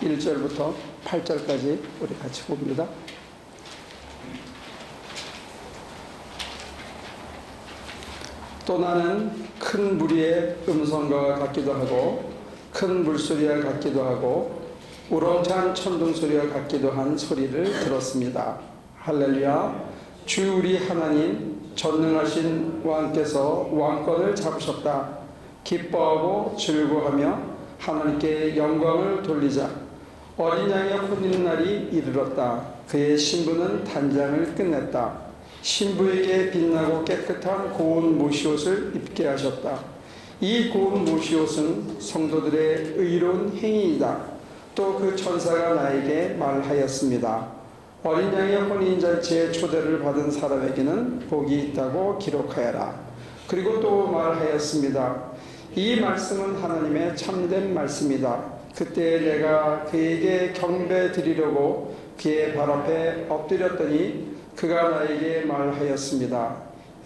1절부터 8절까지 우리 같이 봅니다. 또 나는 큰 무리의 음성과 같기도 하고 큰 물소리와 같기도 하고 우렁찬 천둥소리와 같기도 한 소리를 들었습니다. 할렐루야. 주 우리 하나님 전능하신 왕께서 왕권을 잡으셨다. 기뻐하고 즐거워하며 하나님께 영광을 돌리자. 어린 양의 혼인날이 이르렀다. 그의 신부는 단장을 끝냈다. 신부에게 빛나고 깨끗한 고운 모시옷을 입게 하셨다. 이 고운 모시옷은 성도들의 의로운 행위이다. 또 그 천사가 나에게 말하였습니다. 어린 양의 혼인잔치에 초대를 받은 사람에게는 복이 있다고 기록하여라. 그리고 또 말하였습니다. 이 말씀은 하나님의 참된 말씀이다. 그때 내가 그에게 경배 드리려고 그의 발 앞에 엎드렸더니 그가 나에게 말하였습니다.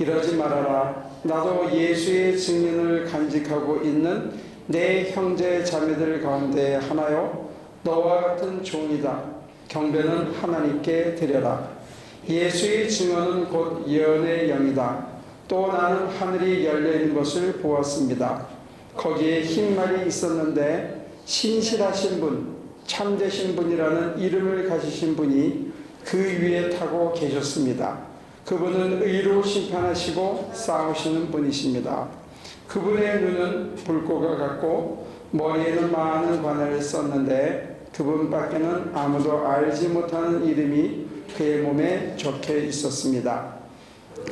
이러지 말아라. 나도 예수의 증인을 간직하고 있는 내 형제 자매들 가운데 하나요. 너와 같은 종이다. 경배는 하나님께 드려라. 예수의 증언은 곧 예언의 영이다. 또 나는 하늘이 열려있는 것을 보았습니다. 거기에 흰 말이 있었는데 신실하신 분, 참되신 분이라는 이름을 가지신 분이 그 위에 타고 계셨습니다. 그분은 의로 심판하시고 싸우시는 분이십니다. 그분의 눈은 불꽃과 같고 머리에는 많은 관을 썼는데 그분밖에는 아무도 알지 못하는 이름이 그의 몸에 적혀 있었습니다.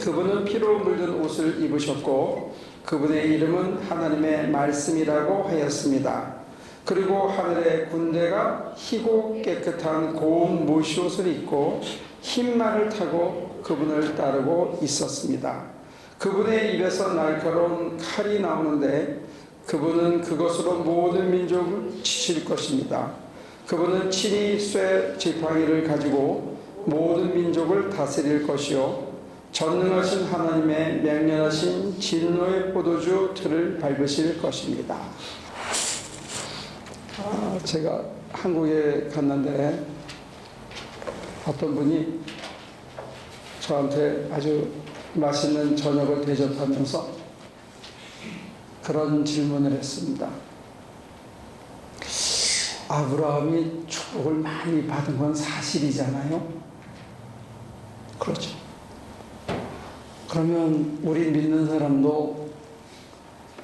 그분은 피로 물든 옷을 입으셨고 그분의 이름은 하나님의 말씀이라고 하였습니다. 그리고 하늘의 군대가 희고 깨끗한 고운 모시옷을 입고 흰 말을 타고 그분을 따르고 있었습니다. 그분의 입에서 날카로운 칼이 나오는데 그분은 그것으로 모든 민족을 치실 것입니다. 그분은 친히 쇠 지팡이를 가지고 모든 민족을 다스릴 것이요 전능하신 하나님의 맹렬하신 진노의 포도주 틀을 밟으실 것입니다. 제가 한국에 갔는데 어떤 분이 저한테 아주 맛있는 저녁을 대접하면서 그런 질문을 했습니다. 아브라함이 축복을 많이 받은 건 사실이잖아요. 그렇죠. 그러면 우리 믿는 사람도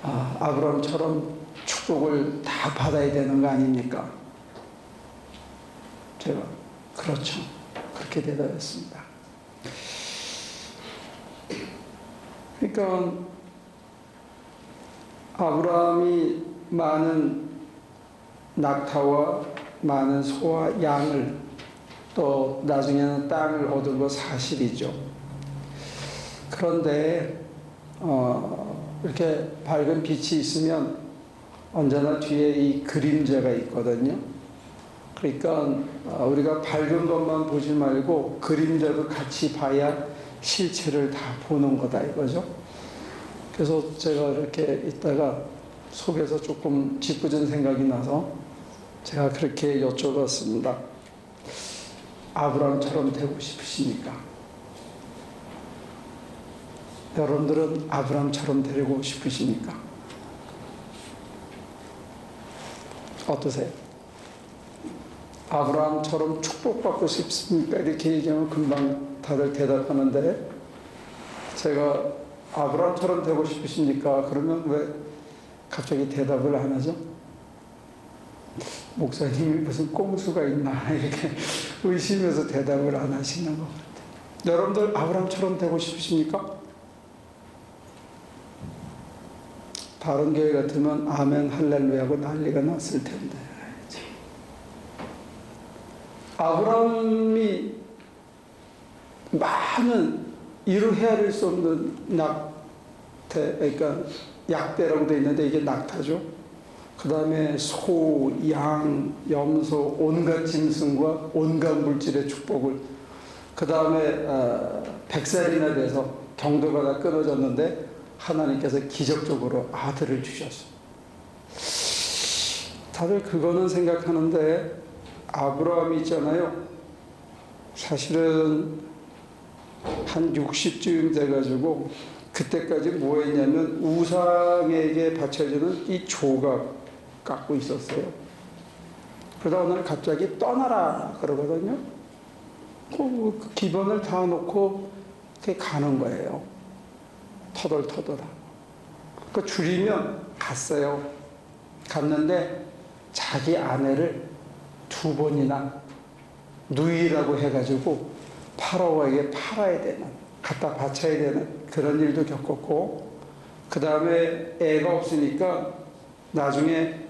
아브라함처럼 축복을 다 받아야 되는 거 아닙니까? 제가 그렇죠. 그렇게 대답했습니다. 그러니까 아브라함이 많은 낙타와 많은 소와 양을 또 나중에는 땅을 얻은 거 사실이죠. 그런데 이렇게 밝은 빛이 있으면 언제나 뒤에 이 그림자가 있거든요. 그러니까 우리가 밝은 것만 보지 말고 그림자도 같이 봐야 실체를 다 보는 거다 이거죠. 그래서 제가 이렇게 있다가 속에서 조금 짓궂은 생각이 나서 제가 그렇게 여쭤봤습니다. 아브라함처럼 되고 싶으십니까? 여러분들은 아브라함처럼 되고 싶으십니까? 어떠세요? 아브라함처럼 축복받고 싶습니까? 이렇게 얘기하면 금방 다들 대답하는데 제가 아브라함처럼 되고 싶으십니까? 그러면 왜 갑자기 대답을 안 하죠? 목사님이 무슨 꼼수가 있나 이렇게 의심해서 대답을 안 하시는 것 같아요. 여러분들 아브라함처럼 되고 싶으십니까? 다른 교회 같으면 아멘 할렐루야 하고 난리가 났을 텐데 아브라함이 많은 이루 헤아릴 수 없는 낙태, 그러니까 약대라고 되어 있는데 이게 낙타죠. 그 다음에 소, 양, 염소, 온갖 짐승과 온갖 물질의 축복을 그 다음에 100살이나 돼서 경도가 다 끊어졌는데 하나님께서 기적적으로 아들을 주셨어요. 다들 그거는 생각하는데 아브라함이 있잖아요. 사실은 한 60쯤 돼가지고 그때까지 뭐 했냐면 우상에게 바쳐지는 이 조각 갖고 있었어요. 그러다 오늘 갑자기 떠나라 그러거든요. 그 기본을 다 놓고 가는 거예요. 터덜터덜하고. 그 줄이면 갔어요. 갔는데 자기 아내를 2번이나 누이라고 해가지고 파라오에게 팔아야 되는, 갖다 바쳐야 되는 그런 일도 겪었고, 그 다음에 애가 없으니까 나중에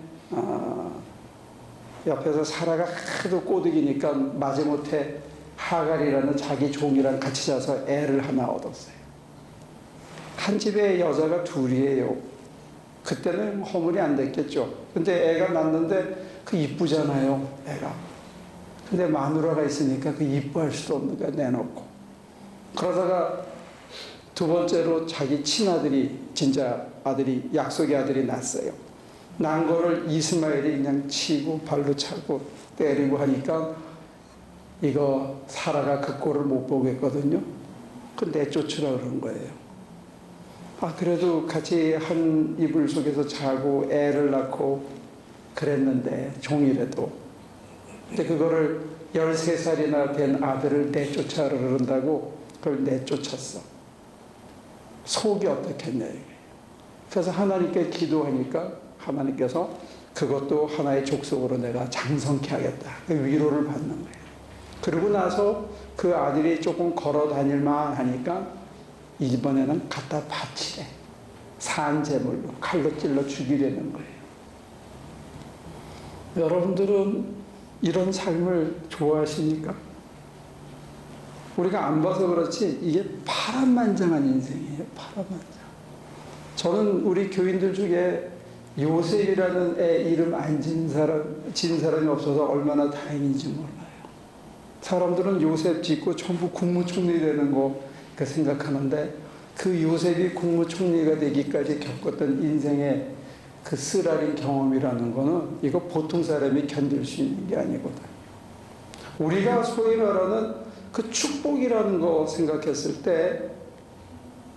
옆에서 사라가 하도 꼬드기니까 마지못해 하갈이라는 자기 종이랑 같이 자서 애를 하나 얻었어요. 한 집에 여자가 2이에요. 그때는 허물이 안 됐겠죠. 근데 애가 낳는데 그 이쁘잖아요, 애가. 근데 마누라가 있으니까 그 이뻐할 수도 없는 거야, 내놓고. 그러다가 2번째로 자기 친아들이, 진짜 아들이, 약속의 아들이 낳았어요. 난 거를 이스마엘이 그냥 치고 발로 차고 때리고 하니까 이거 사라가 그 꼴을 못 보겠거든요. 그 내쫓으라 그런 거예요. 그래도 같이 한 이불 속에서 자고 애를 낳고 그랬는데, 종이라도. 근데 그거를 13살이나 된 아들을 내쫓아라 그런다고 그걸 내쫓았어. 속이 어떻겠냐 이게. 그래서 하나님께 기도하니까 하나님께서 그것도 하나의 족속으로 내가 장성케 하겠다. 그 위로를 받는 거예요. 그러고 나서 그 아들이 조금 걸어 다닐만 하니까 이번에는 갖다 바치래. 산제물로 칼로 찔러 죽이려는 거예요. 여러분들은 이런 삶을 좋아하십니까? 우리가 안 봐서 그렇지 이게 파란만장한 인생이에요. 파란만장. 저는 우리 교인들 중에 요셉이라는 애 이름 안 진 사람이 없어서 얼마나 다행인지 몰라요. 사람들은 요셉 짓고 전부 국무총리 되는 거 생각하는데, 그 요셉이 국무총리가 되기까지 겪었던 인생의 그 쓰라린 경험이라는 거는 이거 보통 사람이 견딜 수 있는 게 아니거든요. 우리가 소위 말하는 그 축복이라는 거 생각했을 때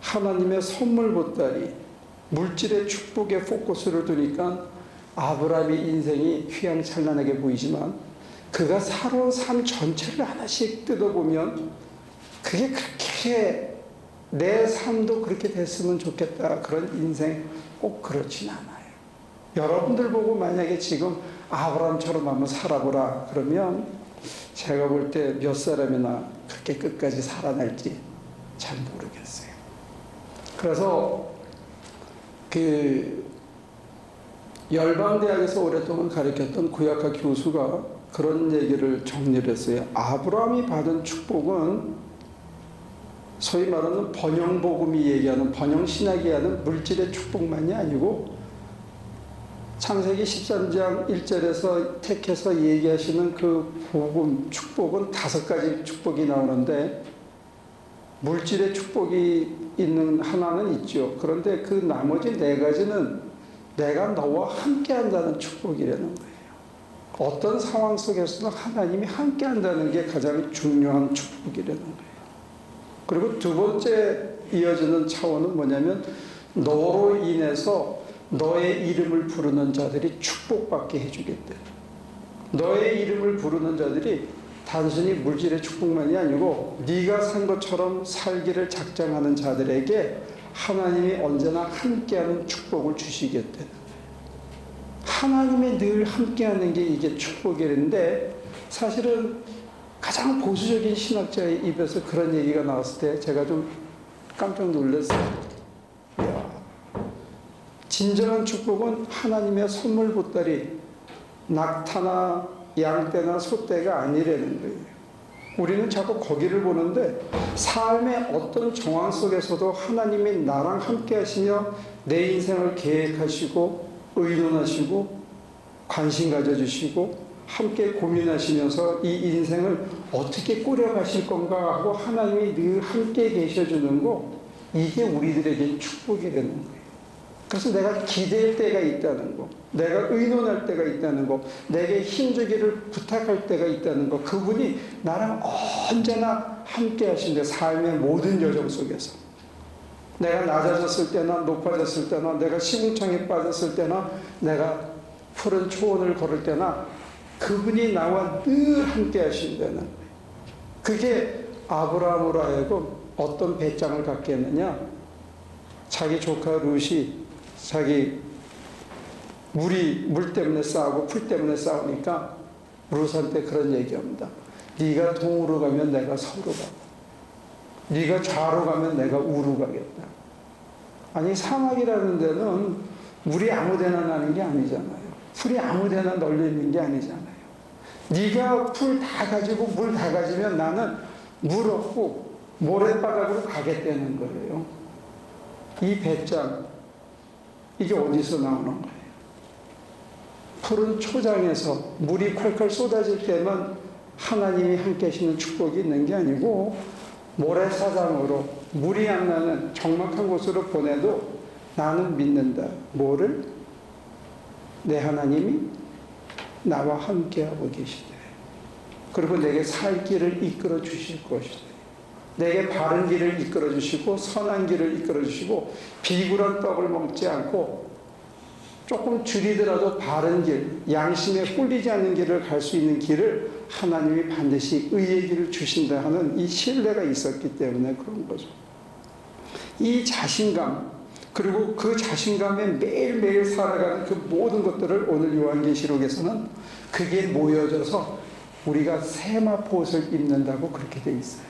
하나님의 선물 보따리, 물질의 축복에 포커스를 두니까 아브라함의 인생이 휘황찬란하게 보이지만, 그가 살아온 삶 전체를 하나씩 뜯어보면 그게 그렇게 내 삶도 그렇게 됐으면 좋겠다 그런 인생 꼭 그렇진 않아요. 여러분들 보고 만약에 지금 아브라함처럼 한번 살아보라 그러면 제가 볼 때 몇 사람이나 그렇게 끝까지 살아날지 잘 모르겠어요. 그래서 그 열방대학에서 오랫동안 가르쳤던 구약학 교수가 그런 얘기를 정리를 했어요. 아브라함이 받은 축복은 소위 말하는 번영복음이 얘기하는, 번영신학이 하는 물질의 축복만이 아니고, 창세기 13장 1절에서 택해서 얘기하시는 그 복음, 축복은 5가지 축복이 나오는데, 물질의 축복이 있는 하나는 있죠. 그런데 그 나머지 4가지는 내가 너와 함께 한다는 축복이라는 거예요. 어떤 상황 속에서도 하나님이 함께 한다는 게 가장 중요한 축복이라는 거예요. 그리고 2번째 이어지는 차원은 뭐냐면, 너로 인해서 너의 이름을 부르는 자들이 축복받게 해주겠다. 너의 이름을 부르는 자들이 단순히 물질의 축복만이 아니고 네가 산 것처럼 살기를 작정하는 자들에게 하나님이 언제나 함께하는 축복을 주시겠다. 하나님이 늘 함께하는 게 이게 축복이랬는데, 사실은 가장 보수적인 신학자의 입에서 그런 얘기가 나왔을 때 제가 좀 깜짝 놀랐어요. 이야, 진정한 축복은 하나님의 선물 보따리, 낙타나 양떼나 소떼가 아니라는 거예요. 우리는 자꾸 거기를 보는데, 삶의 어떤 정황 속에서도 하나님이 나랑 함께 하시며 내 인생을 계획하시고 의논하시고 관심 가져주시고 함께 고민하시면서 이 인생을 어떻게 꾸려가실 건가 하고 하나님이 늘 함께 계셔주는 거, 이게 우리들에게 축복이라는 거예요. 그래서 내가 기댈 때가 있다는 거, 내가 의논할 때가 있다는 거, 내게 힘주기를 부탁할 때가 있다는 거, 그분이 나랑 언제나 함께 하신대. 삶의 모든 여정 속에서 내가 낮아졌을 때나 높아졌을 때나, 내가 시궁창에 빠졌을 때나, 내가 푸른 초원을 걸을 때나 그분이 나와 늘 함께 하신다는 거예요. 그게 아브라함으로 하여금 어떤 배짱을 갖게 했느냐, 자기 조카 룻이 자기 물 때문에 싸우고 풀 때문에 싸우니까 룻한테 그런 얘기합니다. 네가 동으로 가면 내가 서로 가고, 네가 좌로 가면 내가 우로 가겠다. 아니, 사막이라는 데는 물이 아무 데나 나는 게 아니잖아요. 풀이 아무 데나 널려 있는 게 아니잖아요. 네가 풀 다 가지고 물 다 가지면 나는 물 없고 모래바닥으로 가겠다는 거예요. 이 배짱, 이게 어디서 나오는 거예요? 푸른 초장에서 물이 콸콸 쏟아질 때만 하나님이 함께 하시는 축복이 있는 게 아니고, 모래사장으로 물이 안 나는 적막한 곳으로 보내도 나는 믿는다. 뭐를? 내 하나님이 나와 함께하고 계시대. 그리고 내게 살 길을 이끌어 주실 것이다. 내게 바른 길을 이끌어 주시고 선한 길을 이끌어 주시고, 비굴한 떡을 먹지 않고 조금 줄이더라도 바른 길, 양심에 꿀리지 않는 길을 갈 수 있는 길을 하나님이 반드시 의의 길을 주신다 하는 이 신뢰가 있었기 때문에 그런 거죠. 이 자신감, 그리고 그 자신감에 매일매일 살아가는 그 모든 것들을 오늘 요한계시록에서는 그게 모여져서 우리가 세마포옷을 입는다고 그렇게 돼 있어요.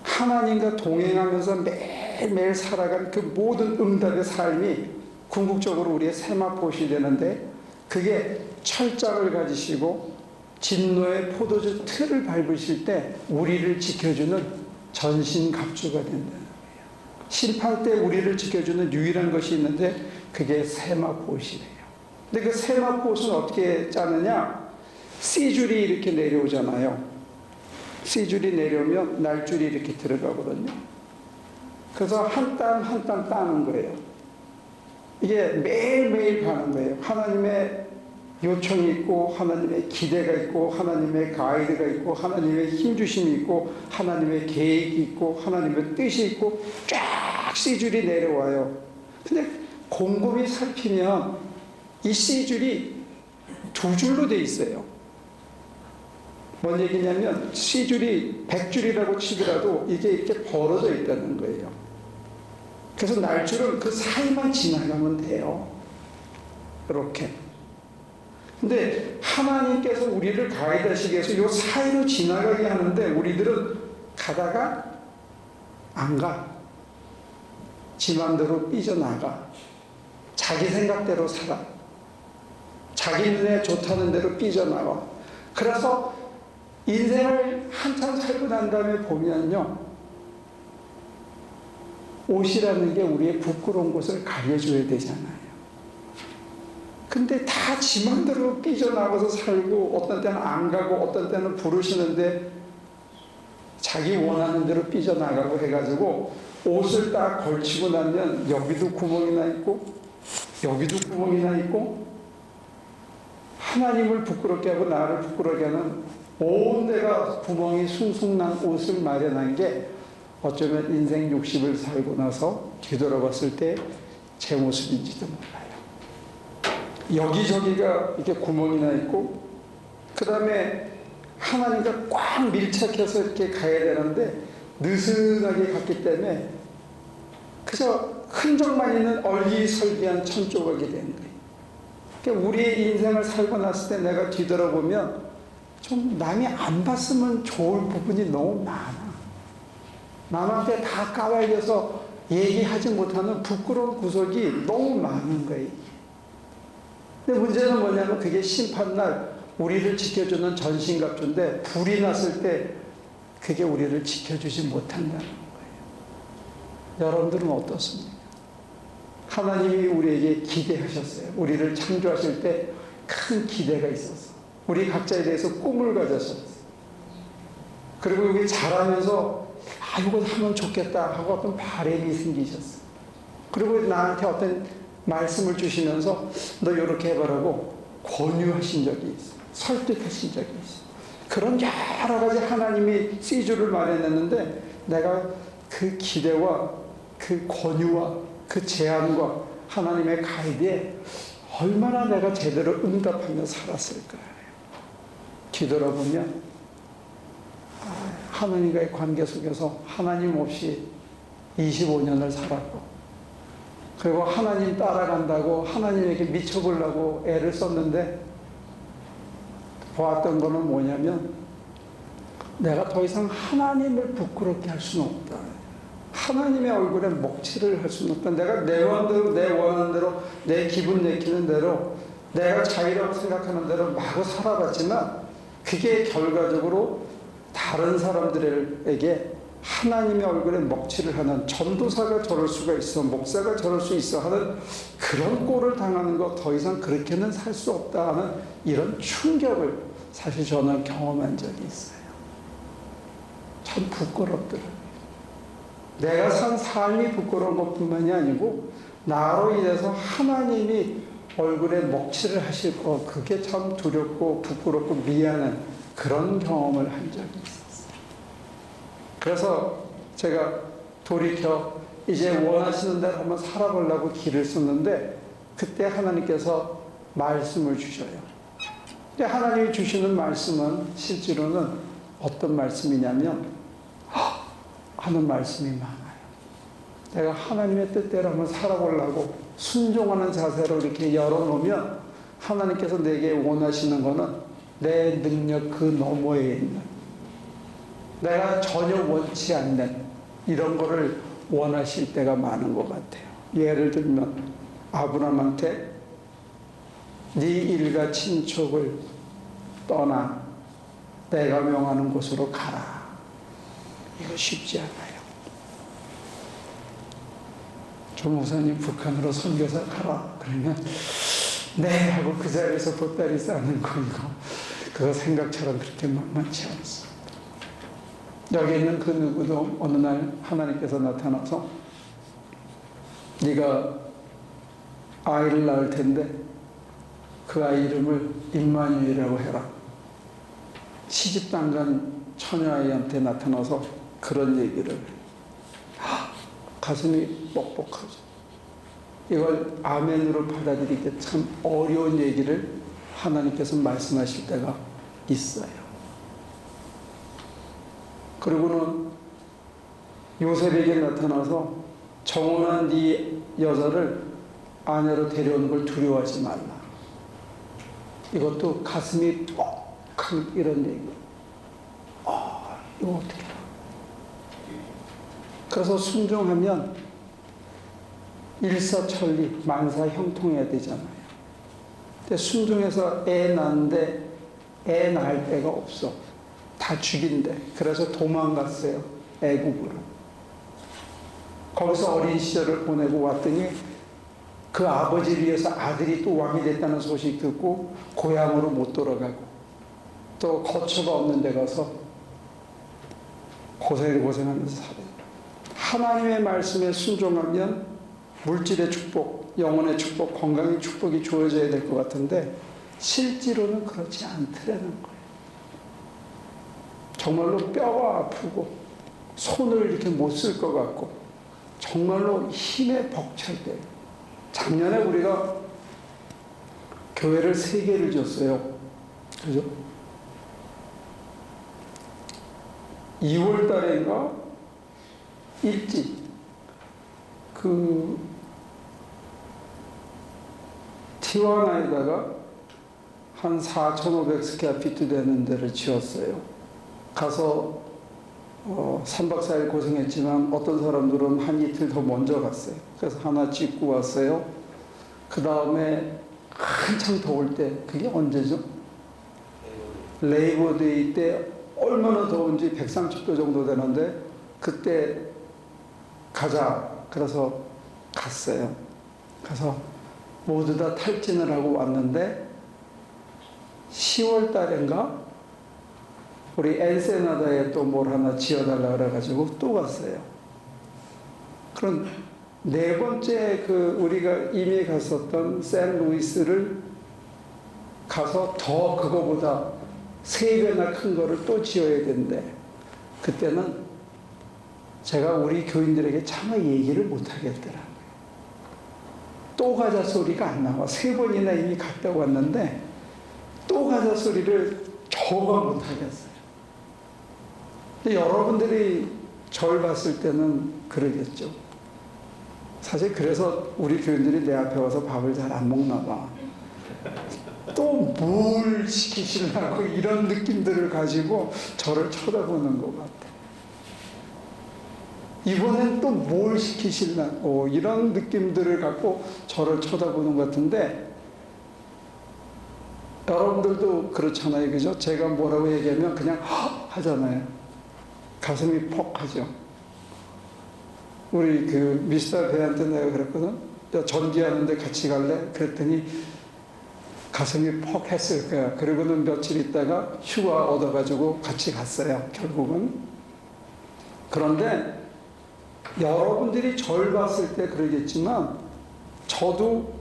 하나님과 동행하면서 매일매일 살아가는 그 모든 응답의 삶이 궁극적으로 우리의 세마포옷이 되는데, 그게 철장을 가지시고 진노의 포도주 틀을 밟으실 때 우리를 지켜주는 전신갑주가 된다는 거예요. 심판 때 우리를 지켜주는 유일한 것이 있는데 그게 세마포옷이래요. 근데 그 세마포옷은 어떻게 짜느냐? C줄이 이렇게 내려오잖아요. C줄이 내려오면 날줄이 이렇게 들어가거든요. 그래서 한 땀 한 땀 따는 거예요. 이게 매일매일 가는 거예요. 하나님의 요청이 있고, 하나님의 기대가 있고, 하나님의 가이드가 있고, 하나님의 힘주심이 있고, 하나님의 계획이 있고, 하나님의 뜻이 있고, 쫙 C줄이 내려와요. 근데 곰곰이 살피면 이 C줄이 두 줄로 돼 있어요. 뭔 얘기냐면 C줄이 100줄이라고 치더라도 이게 이렇게 벌어져 있다는 거예요. 그래서 날줄은 그 사이만 지나가면 돼요. 이렇게. 근데 하나님께서 우리를 가이드하시기 위해서 이 사이로 지나가게 하는데 우리들은 가다가 안 가. 지 맘대로 삐져나가. 자기 생각대로 살아. 자기 눈에 좋다는 대로 삐져나와. 그래서 인생을 한참 살고 난 다음에 보면요, 옷이라는 게 우리의 부끄러운 곳을 가려줘야 되잖아요. 근데 다 지 맘대로 삐져나가서 살고, 어떤 때는 안 가고 어떤 때는 부르시는데 자기 원하는 대로 삐져나가고 해가지고 옷을 딱 걸치고 나면 여기도 구멍이 나 있고 여기도 구멍이 나 있고, 하나님을 부끄럽게 하고 나를 부끄럽게 하는 온 데가 구멍이 숭숭 난 옷을 마련한 게 어쩌면 인생 60을 살고 나서 뒤돌아봤을 때 제 모습인지도 몰라요. 여기저기가 이렇게 구멍이 나 있고, 그 다음에 하나님과 꽉 밀착해서 이렇게 가야 되는데 느슨하게 갔기 때문에 그저 흔적만 있는 얼기설기한 천조각이 되는 거예요. 그러니까 우리의 인생을 살고 났을 때 내가 뒤돌아보면 좀 남이 안 봤으면 좋을 부분이 너무 많아. 남한테 다 까발려서 얘기하지 못하는 부끄러운 구석이 너무 많은 거예요. 근데 문제는 뭐냐면 그게 심판날 우리를 지켜주는 전신갑주인데 불이 났을 때 그게 우리를 지켜주지 못한다는 거예요. 여러분들은 어떻습니까? 하나님이 우리에게 기대하셨어요. 우리를 창조하실 때 큰 기대가 있었어. 우리 각자에 대해서 꿈을 가졌었어. 그리고 여기 자라면서 이거 하면 좋겠다 하고 어떤 바람이 생기셨어. 그리고 나한테 어떤 말씀을 주시면서 너 이렇게 해보라고 권유하신 적이 있어. 설득하신 적이 있어. 그런 여러 가지 하나님이 시주를 마련했는데 내가 그 기대와 그 권유와 그 제안과 하나님의 가이드에 얼마나 내가 제대로 응답하며 살았을까. 뒤돌아보면 하나님과의 관계 속에서 하나님 없이 25년을 살았고, 그리고 하나님 따라간다고 하나님에게 미쳐보려고 애를 썼는데 보았던 거는 뭐냐면 내가 더 이상 하나님을 부끄럽게 할 수는 없다. 하나님의 얼굴에 먹칠을 할 수는 없다. 내가 내 마음대로, 내 원하는 대로, 내 기분 내키는 대로, 내가 자유라고 생각하는 대로 마구 살아봤지만 그게 결과적으로 다른 사람들에게 하나님의 얼굴에 먹칠을 하는, 전도사가 저럴 수가 있어, 목사가 저럴 수 있어 하는 그런 꼴을 당하는 거 더 이상 그렇게는 살 수 없다 하는 이런 충격을 사실 저는 경험한 적이 있어요. 참 부끄럽더라고요. 내가 산 삶이 부끄러운 것뿐만이 아니고 나로 인해서 하나님이 얼굴에 먹칠을 하실 거, 그게 참 두렵고 부끄럽고 미안한 그런 경험을 한 적이 있었어요. 그래서 제가 돌이켜 이제 원하시는 대로 한번 살아보려고 길을 썼는데 그때 하나님께서 말씀을 주셔요. 근데 하나님이 주시는 말씀은 실제로는 어떤 말씀이냐면 하는 말씀이 많아요. 내가 하나님의 뜻대로 한번 살아보려고 순종하는 자세로 이렇게 열어놓으면 하나님께서 내게 원하시는 거는 내 능력 그 너머에 있는, 내가 전혀 원치 않는 이런 거를 원하실 때가 많은 것 같아요. 예를 들면 아브라함한테 네 일가 친족을 떠나 내가 명하는 곳으로 가라. 이거 쉽지 않아요. 조 목사님 북한으로 선교사 가라. 그러면 네 하고 그 자리에서 보따리 싸는 거 이거 그거 생각처럼 그렇게 만만치 않습니다. 여기 있는 그 누구도 어느 날 하나님께서 나타나서 네가 아이를 낳을 텐데 그 아이 이름을 임마누엘이라고 해라. 시집도 안 간 처녀아이한테 나타나서 그런 얘기를 가슴이 뻑뻑하죠. 이걸 아멘으로 받아들이기 참 어려운 얘기를 하나님께서 말씀하실 때가 있어요. 그리고는 요셉에게 나타나서 정혼한 네 여자를 아내로 데려오는 걸 두려워하지 말라. 이것도 가슴이 뻑한 이런 얘기. 이거 어떻게 해요? 그래서 순종하면 일사천리 만사형통해야 되잖아요. 근데 순종해서 애 낳는데 애 낳을 데가 없어. 다 죽인대. 그래서 도망갔어요. 애국으로. 거기서 어린 시절을 보내고 왔더니 그 아버지를 위해서 아들이 또 왕이 됐다는 소식 듣고 고향으로 못 돌아가고 또 거처가 없는 데 가서 고생하면서 살아요. 하나님의 말씀에 순종하면 물질의 축복, 영혼의 축복, 건강의 축복이 주어져야 될 것 같은데 실제로는 그렇지 않더라는 거예요. 정말로 뼈가 아프고 손을 이렇게 못 쓸 것 같고 정말로 힘에 벅찰 때, 작년에 우리가 교회를 3개를 줬어요. 그죠? 2월 달인가 일찍 그 티와나에다가 한 4,500스퀘어피트 되는 데를 지었어요. 가서 3박 4일 고생했지만 어떤 사람들은 한 이틀 더 먼저 갔어요. 그래서 하나 찍고 왔어요. 그 다음에 한참 더울 때, 그게 언제죠? 레이버데이 때 얼마나 더운지 130도 정도 되는데 그때 가자. 그래서 갔어요. 그래서 모두 다 탈진을 하고 왔는데 10월 달인가 우리 엔세나다에 또 뭘 하나 지어달라 그래가지고 또 갔어요. 그럼 네 번째 우리가 이미 갔었던 샌루이스를 가서 더 그거보다 3배나 큰 거를 또 지어야 된대. 그때는 제가 우리 교인들에게 차마 얘기를 못 하겠더라고요. 또 가자 소리가 안 나와. 3번이나 이미 갔다 왔는데 또 가자 소리를 저가 못 하겠어요. 근데 여러분들이 절 봤을 때는 그러겠죠. 사실 그래서 우리 교인들이 내 앞에 와서 밥을 잘 안 먹나 봐. 또 뭘 시키시려고 이런 느낌들을 가지고 저를 쳐다보는 것 같아. 이번엔 또 뭘 시키시려고 이런 느낌들을 갖고 저를 쳐다보는 것 같은데, 여러분들도 그렇잖아요. 그죠? 제가 뭐라고 얘기하면 그냥 하잖아요. 가슴이 퍽 하죠. 우리 미스터 배한테 내가 그랬거든. 전기하는데 같이 갈래? 그랬더니 가슴이 퍽 했을 거야. 그리고는 며칠 있다가 휴가 얻어가지고 같이 갔어요. 결국은. 그런데 여러분들이 절 봤을 때 그러겠지만 저도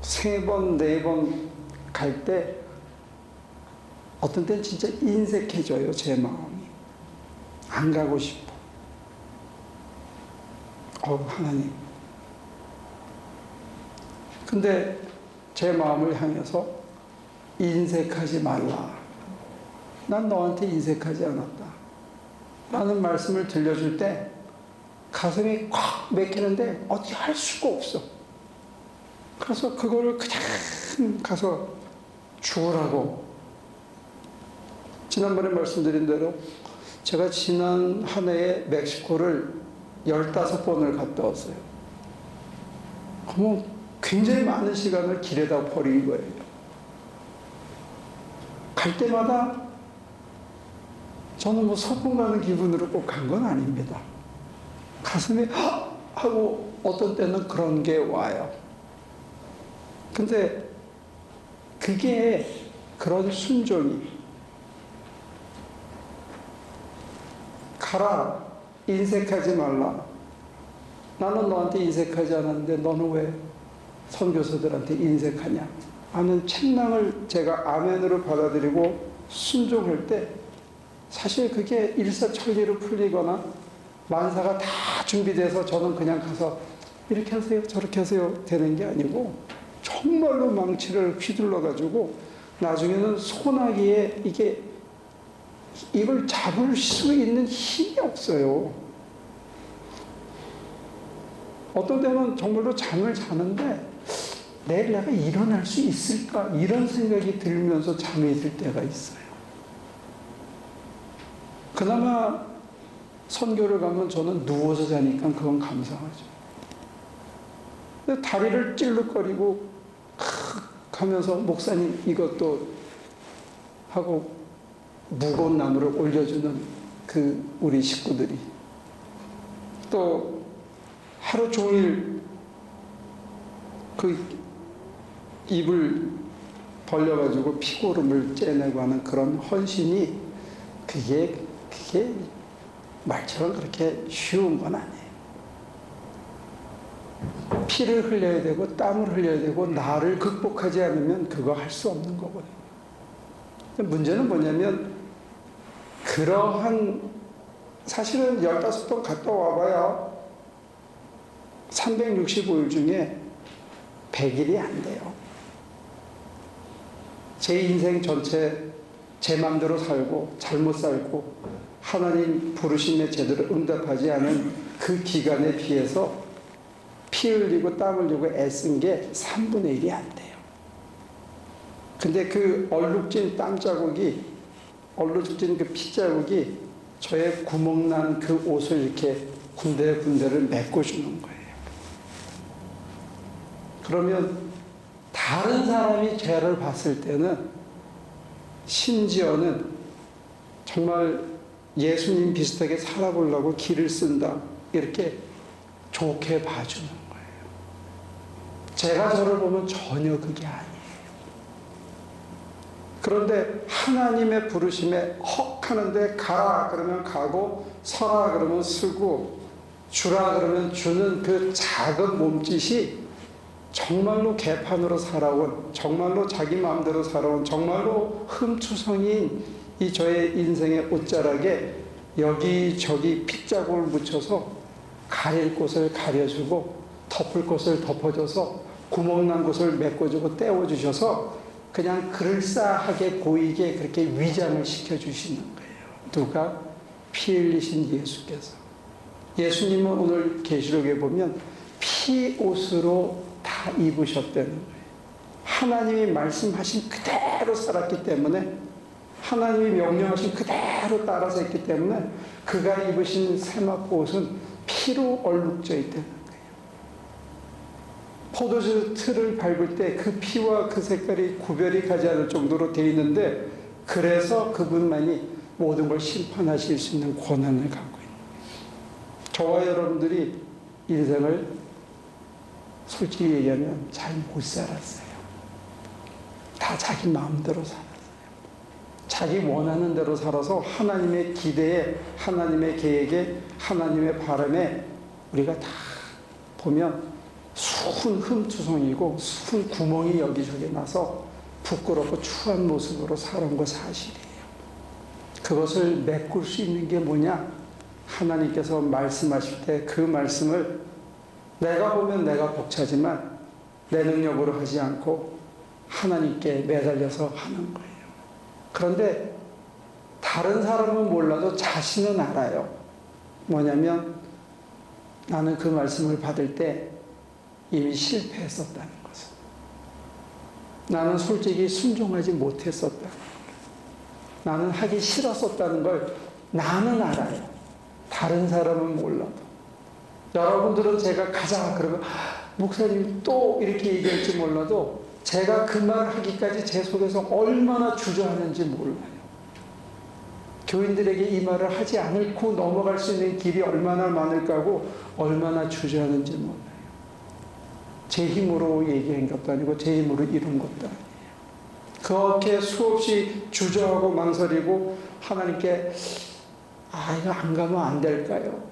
3번, 4번 갈 때 어떤 때는 진짜 인색해져요. 제 마음이. 안 가고 싶어. 하나님. 근데 제 마음을 향해서 인색하지 말라. 난 너한테 인색하지 않았다. 라는 말씀을 들려줄 때 가슴이 콱 맥히는데 어떻게 할 수가 없어. 그래서 그거를 그냥 가서 죽으라고. 지난번에 말씀드린 대로 제가 지난 한 해에 멕시코를 15번을 갔다 왔어요. 그러면 굉장히 많은 시간을 길에다 버린 거예요. 갈 때마다 저는 소풍 가는 기분으로 꼭 간 건 아닙니다. 가슴이 하고 어떤 때는 그런 게 와요. 근데 그게 그런 순종이 가라, 인색하지 말라. 나는 너한테 인색하지 않았는데 너는 왜 선교사들한테 인색하냐 하는 책망을 제가 아멘으로 받아들이고 순종할 때 사실 그게 일사천리로 풀리거나 만사가 다 준비돼서 저는 그냥 가서 이렇게 하세요 저렇게 하세요 되는 게 아니고 정말로 망치를 휘둘러 가지고 나중에는 소나기에 이게 이걸 잡을 수 있는 힘이 없어요. 어떤 때는 정말로 잠을 자는데 내일 내가 일어날 수 있을까 이런 생각이 들면서 잠에 들 때가 있어요. 그나마 선교를 가면 저는 누워서 자니까 그건 감사하죠. 근데 다리를 찔렀거리고 하면서 목사님 이것도 하고 무거운 나무를 올려주는 우리 식구들이 또 하루 종일 입을 벌려가지고 피고름을 째내고 하는 그런 헌신이 그게 말처럼 그렇게 쉬운 건 아니에요. 피를 흘려야 되고 땀을 흘려야 되고 나를 극복하지 않으면 그거 할 수 없는 거거든요. 문제는 뭐냐면 그러한 사실은 15번 갔다 와봐야 365일 중에 100일이 안 돼요. 제 인생 전체 제 마음대로 살고 잘못 살고 하나님 부르심에 제대로 응답하지 않은 그 기간에 비해서 피 흘리고 땀 흘리고 애쓴 게 3분의 1이 안 돼요. 근데 그 얼룩진 땀 자국이 얼룩진 그 피 자국이 저의 구멍난 그 옷을 이렇게 군데군데를 메꿔주는 거예요. 그러면 다른 사람이 죄를 봤을 때는 심지어는 정말 예수님 비슷하게 살아보려고 길을 쓴다 이렇게 좋게 봐주는 거예요. 제가 저를 보면 전혀 그게 아니에요. 그런데 하나님의 부르심에 헉 하는데 가라 그러면 가고 서라 그러면 서고 주라 그러면 주는 그 작은 몸짓이 정말로 개판으로 살아온, 정말로 자기 마음대로 살아온, 정말로 흠투성이인 이 저의 인생의 옷자락에 여기저기 핏자국을 묻혀서 가릴 곳을 가려주고 덮을 곳을 덮어줘서 구멍난 곳을 메꿔주고 떼어주셔서 그냥 그럴싸하게 보이게 그렇게 위장을 시켜주시는 거예요. 누가? 피 흘리신 예수께서. 예수님은 오늘 계시록에 보면 피 옷으로 다 입으셨다는 거예요. 하나님이 말씀하신 그대로 살았기 때문에, 하나님이 명령하신 그대로 따라서 했기 때문에 그가 입으신 세마포 옷은 피로 얼룩져 있다는 거예요. 포도주 틀을 밟을 때 그 피와 그 색깔이 구별이 가지 않을 정도로 되어 있는데, 그래서 그분만이 모든 걸 심판하실 수 있는 권한을 갖고 있는 거예요. 저와 여러분들이 인생을 솔직히 얘기하면 잘 못 살았어요. 다 자기 마음대로 살았어요. 자기 원하는 대로 살아서 하나님의 기대에, 하나님의 계획에, 하나님의 바람에 우리가 다 보면 수은 흠투성이고 수은 구멍이 여기저기 나서 부끄럽고 추한 모습으로 살아온 거 사실이에요. 그것을 메꿀 수 있는 게 뭐냐? 하나님께서 말씀하실 때 그 말씀을 내가 보면 내가 벅차지만 내 능력으로 하지 않고 하나님께 매달려서 하는 거예요. 그런데 다른 사람은 몰라도 자신은 알아요. 뭐냐면 나는 그 말씀을 받을 때 이미 실패했었다는 것을. 나는 솔직히 순종하지 못했었다는 걸. 나는 하기 싫었었다는 걸 나는 알아요. 다른 사람은 몰라도. 여러분들은 제가 가자 그러면 목사님 또 이렇게 얘기할지 몰라도 제가 그 말 하기까지 제 속에서 얼마나 주저하는지 몰라요. 교인들에게 이 말을 하지 않고 넘어갈 수 있는 길이 얼마나 많을까 하고 얼마나 주저하는지 몰라요. 제 힘으로 얘기한 것도 아니고 제 힘으로 이룬 것도 아니에요. 그렇게 수없이 주저하고 망설이고 하나님께 이거 안 가면 안 될까요?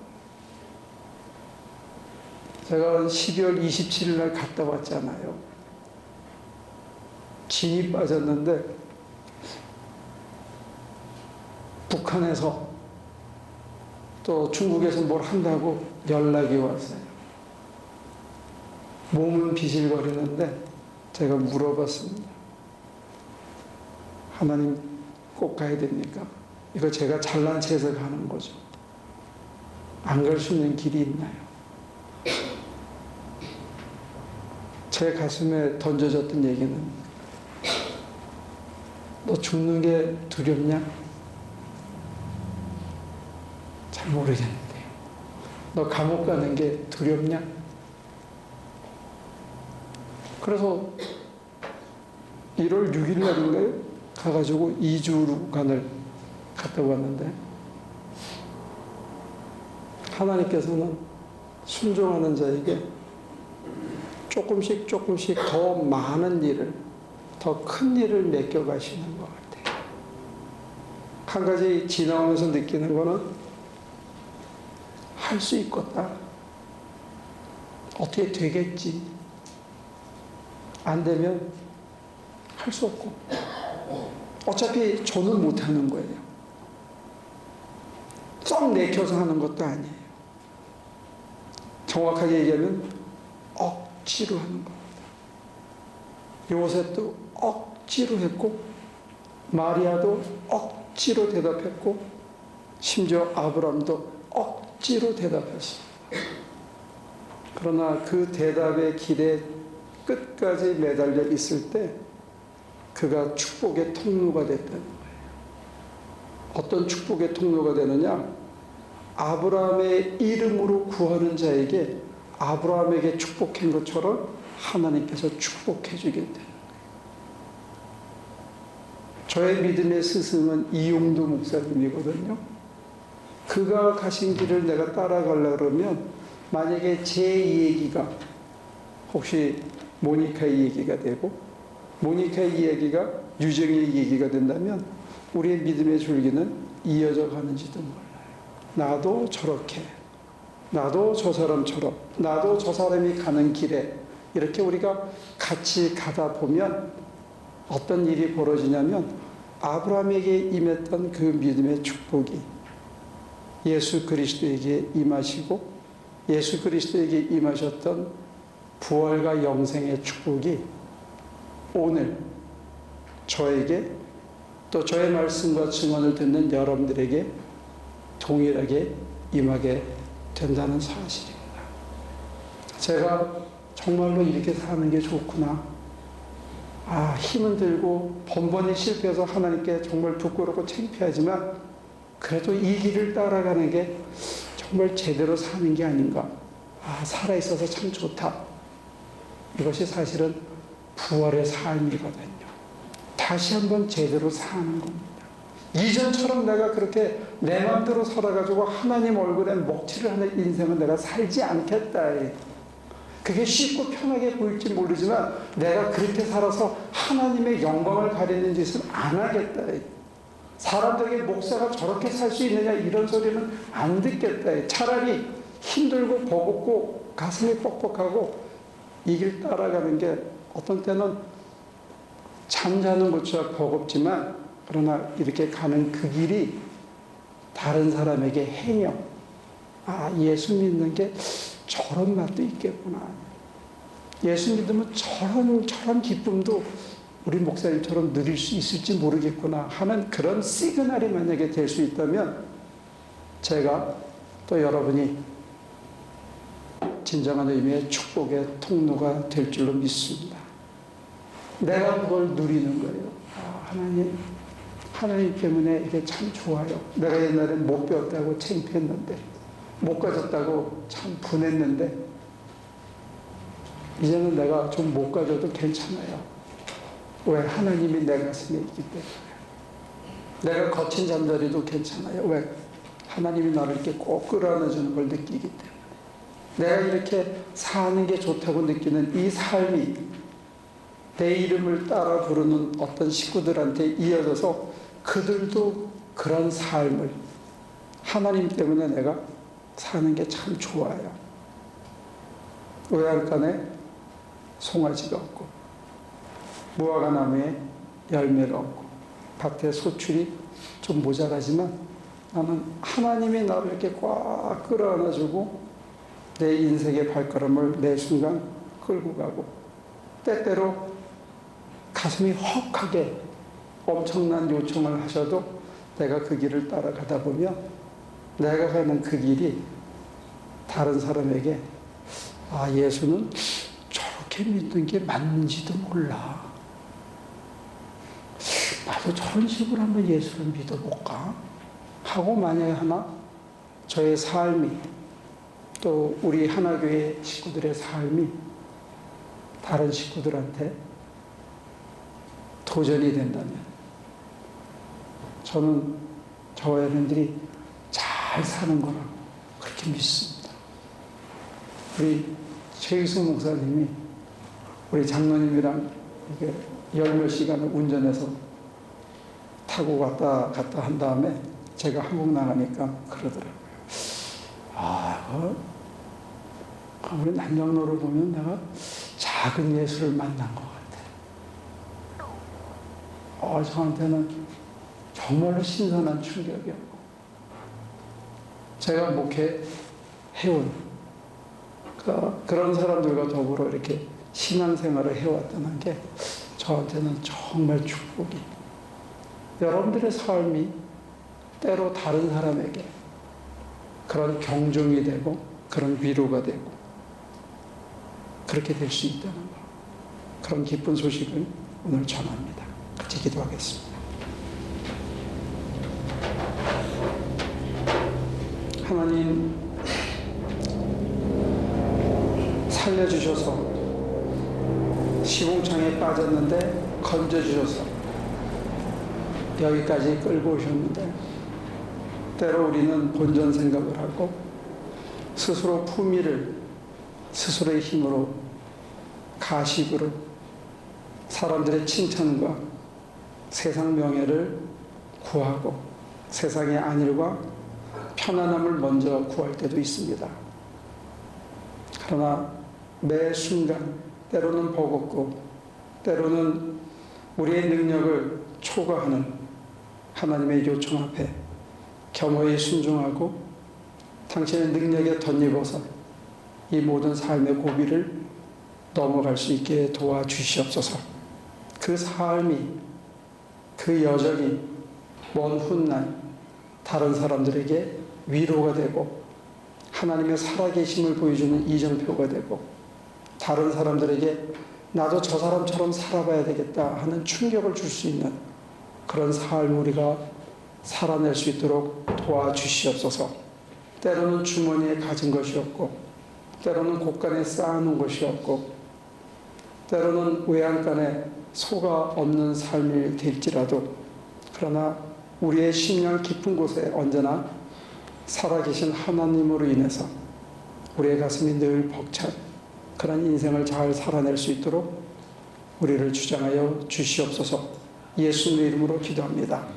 제가 12월 27일 날 갔다 왔잖아요. 진이 빠졌는데 북한에서 또 중국에서 뭘 한다고 연락이 왔어요. 몸은 비실거리는데 제가 물어봤습니다. 하나님 꼭 가야 됩니까? 이거 제가 잘난 체해서 가는 거죠. 안 갈 수 있는 길이 있나요? 제 가슴에 던져졌던 얘기는 너 죽는 게 두렵냐? 잘 모르겠는데요. 너 감옥 가는 게 두렵냐? 그래서 1월 6일 날인가요? 가가지고 2주간을 갔다 왔는데 하나님께서는 순종하는 자에게 조금씩 더 많은 일을, 더 큰 일을 맡겨가시는 것 같아요. 한 가지 지나오면서 느끼는 거는 할 수 있겠다. 어떻게 되겠지. 안 되면 할 수 없고. 어차피 저는 못하는 거예요. 썩 내켜서 하는 것도 아니에요. 정확하게 얘기하면 억지로 하는 겁니다. 요셉도 억지로 했고 마리아도 억지로 대답했고 심지어 아브람도 억지로 대답했습니다. 그러나 그 대답의 길에 끝까지 매달려 있을 때 그가 축복의 통로가 됐다는 거예요. 어떤 축복의 통로가 되느냐? 아브라함의 이름으로 구하는 자에게 아브라함에게 축복한 것처럼 하나님께서 축복해 주게 되는 거예요. 저의 믿음의 스승은 이용도 목사님이거든요. 그가 가신 길을 내가 따라가려고 그러면 만약에 제 얘기가 혹시 모니카의 얘기가 되고 모니카의 얘기가 유정의 얘기가 된다면 우리의 믿음의 줄기는 이어져 가는지도 몰라요. 나도 저렇게 나도 저 사람처럼, 나도 저 사람이 가는 길에 이렇게 우리가 같이 가다 보면 어떤 일이 벌어지냐면 아브라함에게 임했던 그 믿음의 축복이 예수 그리스도에게 임하시고 예수 그리스도에게 임하셨던 부활과 영생의 축복이 오늘 저에게 또 저의 말씀과 증언을 듣는 여러분들에게 동일하게 임하게 된다는 사실입니다. 제가 정말로 이렇게 사는 게 좋구나. 힘은 들고 번번이 실패해서 하나님께 정말 부끄럽고 창피하지만 그래도 이 길을 따라가는 게 정말 제대로 사는 게 아닌가. 살아있어서 참 좋다. 이것이 사실은 부활의 삶이거든요. 다시 한번 제대로 사는 겁니다. 이전처럼 내가 그렇게 내 마음대로 살아가지고 하나님 얼굴에 먹칠을 하는 인생은 내가 살지 않겠다. 그게 쉽고 편하게 보일지 모르지만 내가 그렇게 살아서 하나님의 영광을 가리는 짓은 안 하겠다. 사람들에게 목사가 저렇게 살 수 있느냐 이런 소리는 안 듣겠다. 차라리 힘들고 버겁고 가슴이 뻑뻑하고 이 길 따라가는 게 어떤 때는 잠자는 것조차 버겁지만 그러나 이렇게 가는 그 길이 다른 사람에게 행여 예수 믿는 게 저런 맛도 있겠구나. 예수 믿으면 저런 기쁨도 우리 목사님처럼 누릴 수 있을지 모르겠구나 하는 그런 시그널이 만약에 될 수 있다면 제가 또 여러분이 진정한 의미의 축복의 통로가 될 줄로 믿습니다. 내가 그걸 누리는 거예요. 하나님 때문에 이게 참 좋아요. 내가 옛날에 못 배웠다고 창피했는데 못 가졌다고 참 분했는데 이제는 내가 좀 못 가져도 괜찮아요. 왜? 하나님이 내 가슴에 있기 때문에. 내가 거친 잠자리도 괜찮아요. 왜? 하나님이 나를 이렇게 꼭 끌어안아주는 걸 느끼기 때문에. 내가 이렇게 사는 게 좋다고 느끼는 이 삶이 내 이름을 따라 부르는 어떤 식구들한테 이어져서 그들도 그런 삶을 하나님 때문에 내가 사는 게 참 좋아요. 외양간에 송아지가 없고 무화과 나무에 열매가 없고 밭에 소출이 좀 모자라지만 나는 하나님이 나를 이렇게 꽉 끌어안아주고 내 인생의 발걸음을 매 순간 끌고 가고 때때로 가슴이 헉하게 엄청난 요청을 하셔도 내가 그 길을 따라가다 보면 내가 가는 그 길이 다른 사람에게 예수는 저렇게 믿는 게 맞는지도 몰라. 나도 저런 식으로 한번 예수를 믿어볼까? 하고 만약에 하나 저의 삶이 또 우리 하나교회 식구들의 삶이 다른 식구들한테 도전이 된다면 저는 저와 여러분들이 잘 사는 거라고 그렇게 믿습니다. 우리 최희수 목사님이 우리 장로님이랑 이게 열몇 시간을 운전해서 타고 갔다 한 다음에 제가 한국 나가니까 그러더라고요. 우리 남장로를 보면 내가 작은 예수를 만난 것 같아. 저한테는 정말로 신선한 충격이었고, 제가 목회해온 그런 사람들과 더불어 이렇게 신앙생활을 해왔다는 게 저한테는 정말 축복이. 여러분들의 삶이 때로 다른 사람에게 그런 경종이 되고 그런 위로가 되고 그렇게 될 수 있다는 것, 그런 기쁜 소식을 오늘 전합니다. 같이 기도하겠습니다. 하나님, 살려주셔서 시궁창에 빠졌는데 건져주셔서 여기까지 끌고 오셨는데 때로 우리는 본전 생각을 하고 스스로 품위를 스스로의 힘으로 가식으로 사람들의 칭찬과 세상 명예를 구하고 세상의 안일과 편안함을 먼저 구할 때도 있습니다. 그러나 매 순간 때로는 버겁고 때로는 우리의 능력을 초과하는 하나님의 요청 앞에 겸허히 순종하고 당신의 능력에 덧입어서 이 모든 삶의 고비를 넘어갈 수 있게 도와주시옵소서. 그 삶이, 그 여정이 먼 훗날 다른 사람들에게 위로가 되고 하나님의 살아계심을 보여주는 이정표가 되고 다른 사람들에게 나도 저 사람처럼 살아봐야 되겠다 하는 충격을 줄 수 있는 그런 삶을 우리가 살아낼 수 있도록 도와주시옵소서. 때로는 주머니에 가진 것이 없고 때로는 곳간에 쌓아놓은 것이 없고 때로는 외양간에 소가 없는 삶이 될지라도 그러나 우리의 심령 깊은 곳에 언제나 살아계신 하나님으로 인해서 우리의 가슴이 늘 벅찬 그런 인생을 잘 살아낼 수 있도록 우리를 주장하여 주시옵소서. 예수님의 이름으로 기도합니다.